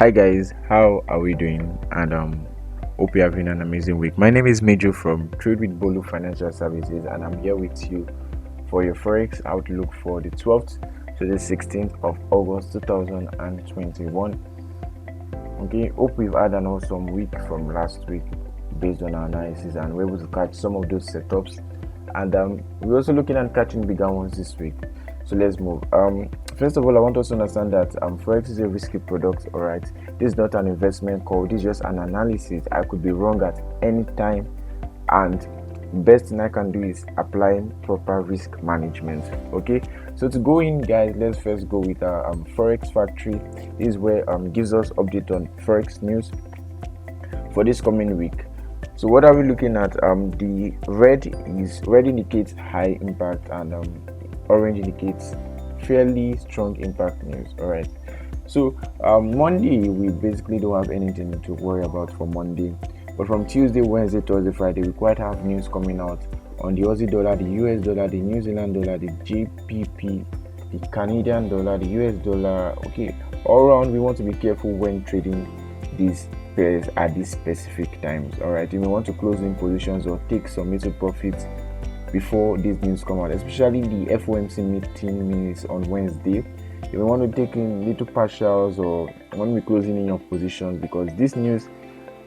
Hi guys, how are we doing? And hope you're having an amazing week. My name is Mejo from TradewithBolu Financial Services, and I'm here with you for your forex outlook for the 12th to the 16th of August 2021. Okay, hope we've had an awesome week from last week based on our analysis, and we're able to catch some of those setups. And we're also looking at catching bigger ones this week. So let's move. First of all, I want us to understand that forex is a risky product. All right, this is not an investment call. This is just an analysis. I could be wrong at any time, and best thing I can do is applying proper risk management. Okay, so to go in, guys, let's first go with our forex factory. This is where gives us update on forex news for this coming week. So what are we looking at? The red indicates high impact, and orange indicates fairly strong impact news. All right, so Monday we basically don't have anything to worry about for Monday, but from Tuesday, Wednesday, Thursday, Friday we quite have news coming out on the Aussie dollar, the US dollar, the New Zealand dollar, the GBP, the Canadian dollar, the US dollar. Okay, all around we want to be careful when trading these pairs at these specific times. All right, you may want to close in positions or take some little profits before these news come out, especially the FOMC meeting minutes on Wednesday. You may want to take in little partials or want to be closing in your positions, because this news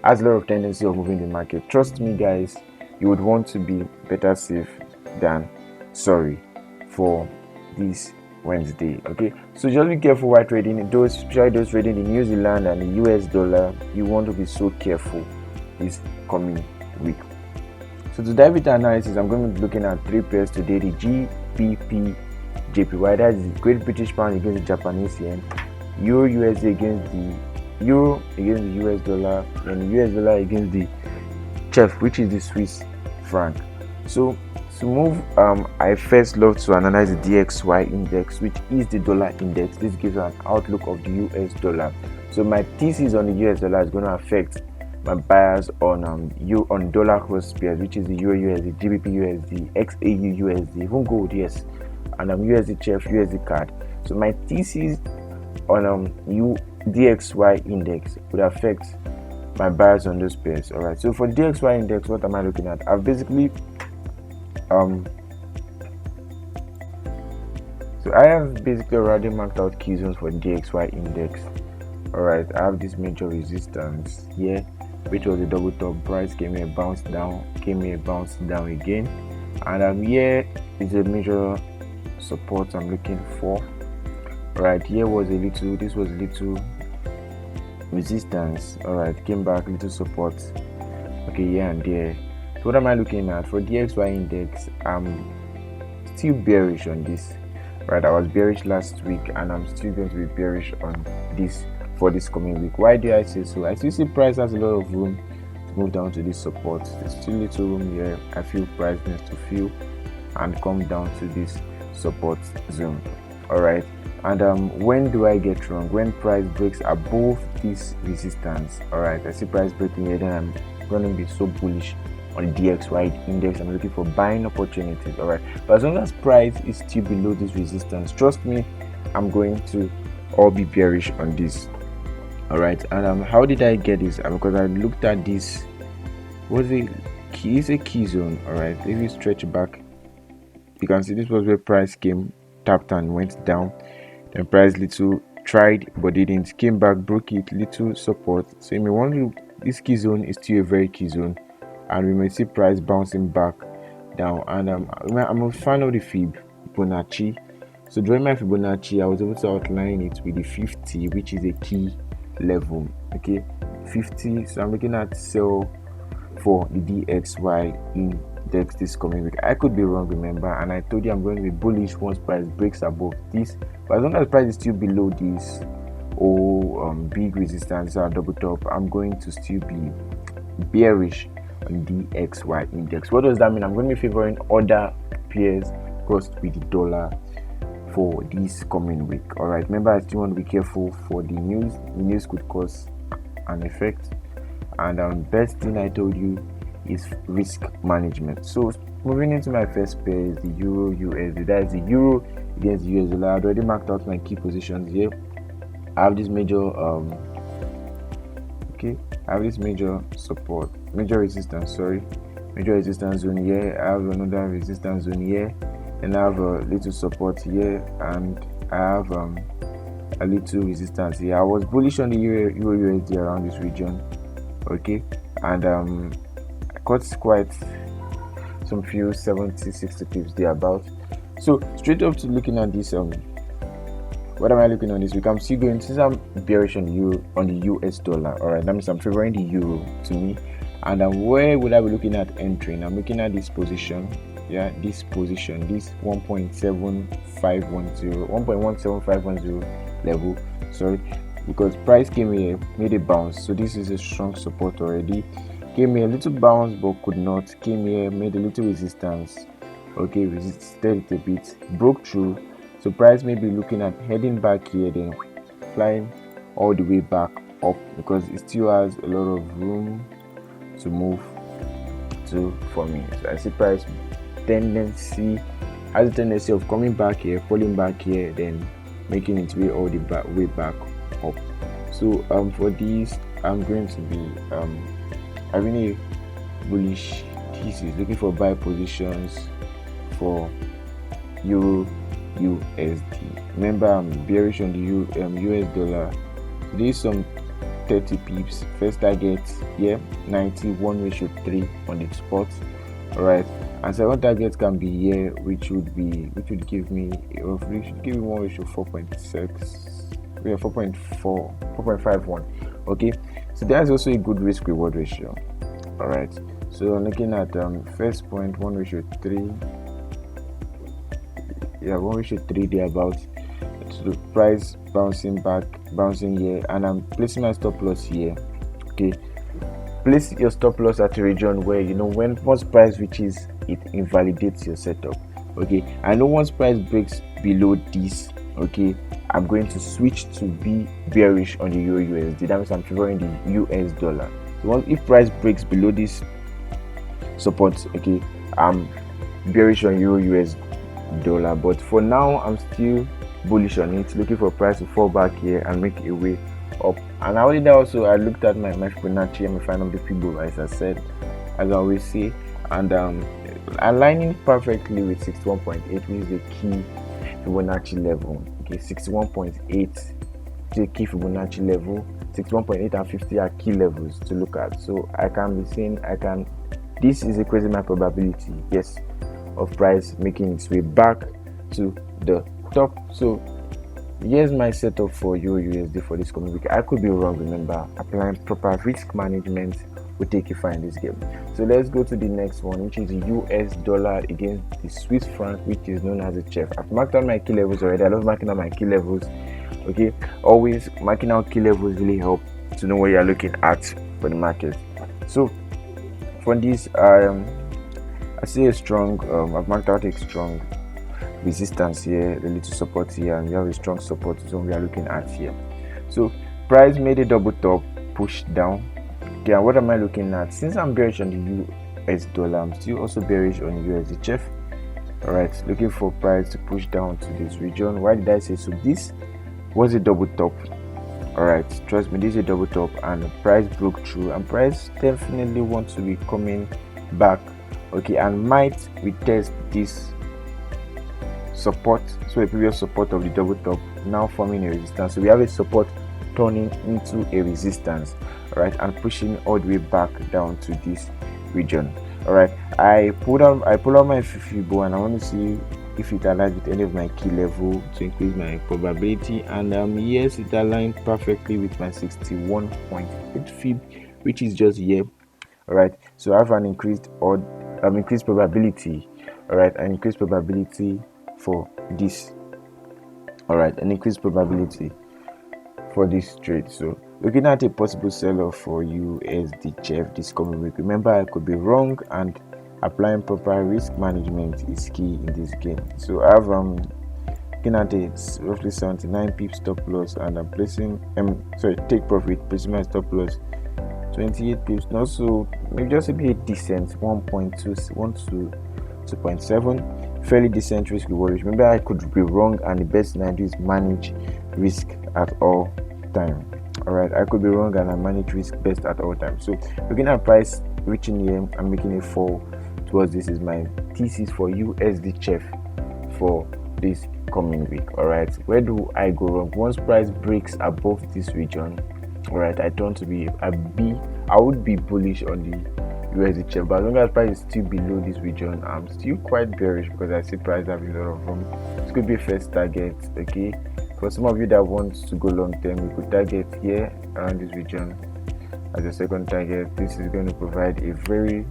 has a lot of tendency of moving the market. Trust me, guys, you would want to be better safe than sorry for this Wednesday. Okay, so just be careful while trading those, especially those trading the New Zealand and the US dollar. You want to be so careful this coming week. So to dive into analysis, I'm going to be looking at three pairs today: the GBPJPY, that is the Great British Pound against the Japanese yen, EURUSD against the Euro against the US dollar, and the US dollar against the CHF, which is the Swiss franc. So to move, I first love to analyze the DXY index, which is the dollar index. This gives an outlook of the US dollar. So my thesis on the US dollar is going to affect my buyers on on dollar cross pairs, which is the Euro USD, GBP USD, XAU USD, even gold, yes, and USDCHF, USD card. So my thesis on DXY index would affect my buyers on those pairs. All right. So for the DXY index, what am I looking at? I've basically so I have basically already marked out key zones for the DXY index. All right. I have this major resistance here, which was a double top. Price came here, bounced down, came here, bounced down again, and here is a major support I'm looking for. Right here was this was a little resistance. All right, came back, little support. Okay, here and there. So what am I looking at for DXY index? I'm still bearish on this. Right, I was bearish last week, and I'm still going to be bearish on this for this coming week. Why do I say so? I still see price has a lot of room to move down to this support. There's still little room here. I feel price needs to fill and come down to this support zone. All right, and when do I get wrong? When price breaks above this resistance. All right, I see price breaking here, then I'm going to be so bullish on the DXY index. I'm looking for buying opportunities. All right, but as long as price is still below this resistance, trust me, I'm going to all be bearish on this. All right, and how did I get this? Because I looked at this. Was a key? Is a key zone. All right, if you stretch back, you can see this was where price came, tapped and went down. Then price little tried but didn't, came back, broke it, little support. So you may want to, this key zone is still a very key zone, and we may see price bouncing back down. And I'm a fan of the Fibonacci. So during my Fibonacci, I was able to outline it with the 50, which is a key level. Okay, 50. So I'm looking at sell for the DXY index this coming week. I could be wrong, remember, and I told you I'm going to be bullish once price breaks above this. But as long as price is still below this big resistance or double top, I'm going to still be bearish on DXY index. What does that mean? I'm going to be favoring other pairs crossed with the dollar for this coming week. All right, remember, I still want to be careful for the news. The news could cause an effect, and best thing I told you is risk management. So moving into my first pair is the Euro USD. That is the Euro against the US dollar. I've already marked out my key positions here. I have this major Okay, I have this major resistance zone here. I have another resistance zone here, and I have a little support here, and I have a little resistance here. I was bullish on the Euro USD around this region, okay, and I got quite some few 70-60 pips there about. So straight up to looking at this, what am I looking on this week? I'm still going, since I'm bearish on the US dollar. All right, that means I'm favoring the euro to me. And where would I be looking at entering? I'm looking at this position. Yeah, this 1.17510 level. Sorry, because price came here, made a bounce. So this is a strong support already. Came here a little bounce, but could not. Came here, made a little resistance. Okay, resisted it a bit, broke through. So price may be looking at heading back here, then flying all the way back up, because it still has a lot of room to move to for me. So I see price has a tendency of coming back here, falling back here, then making its way all the way back up. So for this, I'm going to be having a bullish thesis, looking for buy positions for Euro USD. Remember, I'm bearish on the US dollar. There is some 30 pips. First target here, 91:3 on the spot. Alright, and second target can be here, which would give me 1:4.6. Yeah, 4.51. Okay, so there's also a good risk reward ratio. Alright, so I'm looking at first point 1:3. Yeah, 1:3 there about. So the price bouncing here, and I'm placing my stop loss here. Okay, place your stop loss at a region where you know when once price reaches it invalidates your setup. Okay, I know once price breaks below this, okay, I'm going to switch to be bearish on the Euro USD. That means I'm favoring the US dollar. So if price breaks below this support, okay, I'm bearish on Euro US dollar, but for now I'm still bullish on it, looking for price to fall back here and make a way up. And I looked at my Fibonacci and my final Fibonacci, as I said, as I always say, and aligning perfectly with 61.8, which is the key Fibonacci level. Okay, 61.8 is the key Fibonacci level. 61.8 and 50 are key levels to look at. So I can be saying this is increasing my probability, yes, of price making its way back to the top. So here's my setup for Euro USD for this coming week. I could be wrong. Remember, applying proper risk management will take you far in this game. So let's go to the next one, which is the US dollar against the Swiss franc, which is known as a CHF. I've marked out my key levels already. I love marking out my key levels. Okay, always marking out key levels really help to know what you're looking at for the market. So for this, I see a strong, I've marked out a strong resistance here, a little support here, and we have a strong support zone we are looking at here. So price made a double top, pushed down. Okay, and what am I looking at? Since I'm bearish on the US dollar, I'm still also bearish on USDCHF. Alright, looking for price to push down to this region. Why did I say so? This was a double top. Alright, trust me, this is a double top, and the price broke through, and price definitely wants to be coming back. Okay, and might retest this support, so a previous support of the double top now forming a resistance. So we have a support turning into a resistance, all right, and pushing all the way back down to this region. All right, I pull out my Fibonacci, and I want to see if it aligns with any of my key level to increase my probability. And yes, it aligned perfectly with my 61.8 fib, which is just here. All right, so I have an increased probability. All right, an increased probability for this. All right, an increased probability for this trade. So looking at a possible sell-off for USDCHF this coming week. Remember, I could be wrong, and applying proper risk management is key in this game. So I have looking at a roughly 79 pips stop loss, and I'm placing take profit, placing my stop loss 28 pips. Not so, maybe just a bit decent, 1.2 to 2.7, fairly decent risk reward. Remember, I could be wrong, and the best thing I do is manage risk at all time. All right, I could be wrong, and I manage risk best at all times. So looking at price reaching here, I'm making a fall towards this is my thesis for USDCHF for this coming week. All right, where do I go wrong? Once price breaks above this region, all right, I would be bullish on the USDCHF, but as long as price is still below this region, I'm still quite bearish because I see price having a lot of room. This could be a first target. Okay, for some of you that want to go long term, you could target here around this region as a second target. This is going to provide a very,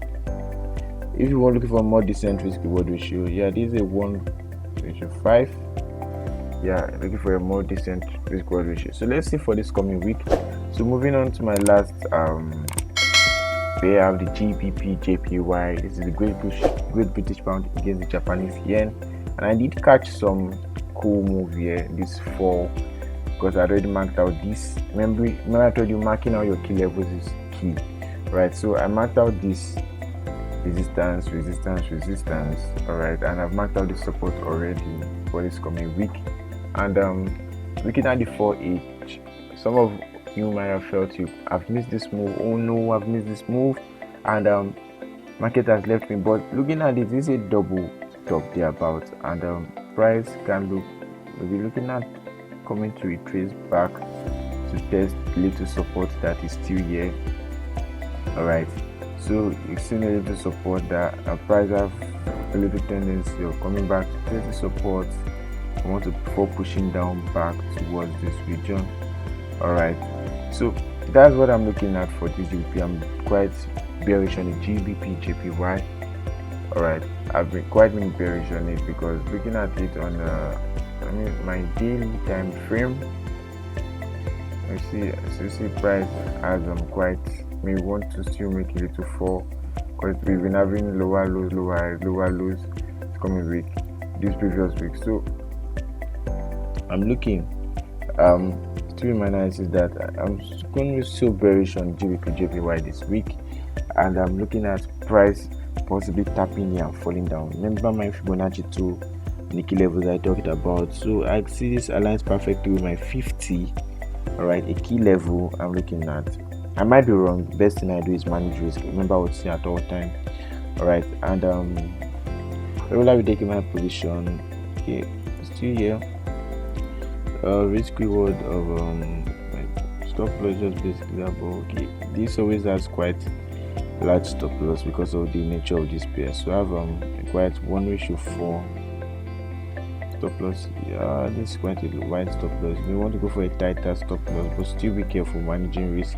if you are looking for a more decent risk reward ratio, yeah, this is a 1:5. Yeah, looking for a more decent risk reward ratio. So let's see for this coming week. So moving on to my last pair, I have the GBPJPY. This is the Great British Pound against the Japanese yen, and I did catch some cool move here this fall because I already marked out this. Remember I told you marking out your key levels is key, right? So I marked out this resistance. All right, and I've marked out the support already for this coming week. And looking at the 4H, some of you might have felt I've missed this move. Oh no, I've missed this move, and market has left me. But looking at it, this is a double top there about, and price can look, we'll be looking at coming to retrace back to test little support that is still here. All right, so you've seen a little support that price have a little tendency of coming back to test the support. I want to before pushing down back towards this region. All right, so that's what I'm looking at for this GBP. I'm quite bearish on the GBPJPY. All right, I've been quite bearish on it because looking at it on my daily time frame, I see price as quite may want to still make a little fall because we've been having lower lows coming week, this previous week. So I'm looking still my analysis that I'm going to be so bearish on GBPJPY this week, and I'm looking at price possibly tapping here and falling down. Remember my Fibonacci 2 key levels I talked about, so I see this aligns perfectly with my 50. All right, a key level I'm looking at. I might be wrong. Best thing I do is manage risk. Remember what I say at all time. All right, and regularly taking my position. Okay, still here. Risk reward of stop loss just basically about. Okay, this always has quite large stop loss because of the nature of this pair. So I have quite 1:4 stop loss. Yeah, this is quite a wide stop loss. We want to go for a tighter stop loss, but still be careful managing risk.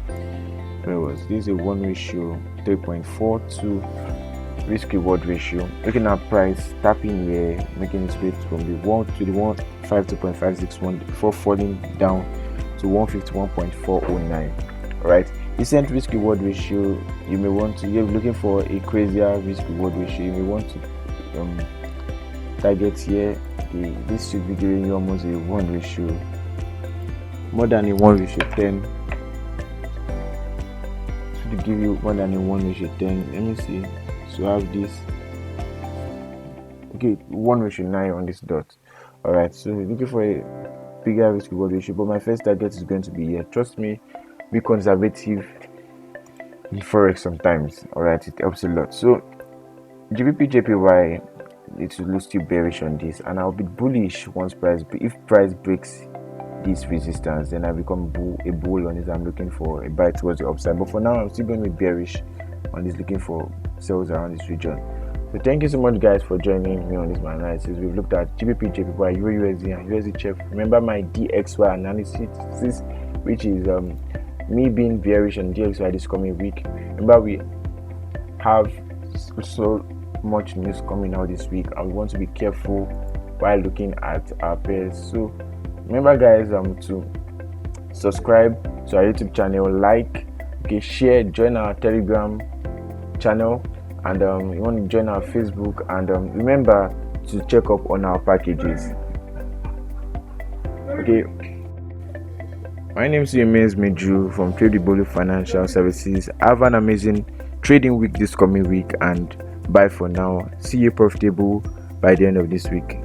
Where was this? Is a 1:3.42 risk reward ratio. Looking at price tapping here, making its way from the 1 to the 152.561 before falling down to 151.409. All right, decent risk reward ratio. You may want to, you're looking for a crazier risk reward ratio, you may want to target here. This should be giving you almost a 1 ratio, more than a 1:10. Should give you more than a 1:10. Let me see. So I have this. Okay, 1:9 on this dot. All right, so looking for a bigger risk reward ratio, but my first target is going to be here. Trust me, be conservative in forex sometimes. All right, it helps a lot. So GBPJPY, it will look still bearish on this, and I'll be bullish once if price breaks this resistance, then I become a bull on this. I'm looking for a buy towards the upside, but for now I'm still going to be bearish on this, looking for sales around this region. So thank you so much guys for joining me on this analysis. We've looked at GBPJPY, EURUSD and USDCHF. Remember my DXY analysis, which is me being bearish on DXY this coming week. Remember we have so much news coming out this week, and we want to be careful while looking at our pairs. So remember guys, to subscribe to our YouTube channel, like, okay, share, join our Telegram channel, and you want to join our Facebook, and remember to check up on our packages. Okay, my name is Meju from TradewithBolu Financial Services. Have an amazing trading week this coming week, and bye for now. See you profitable by the end of this week.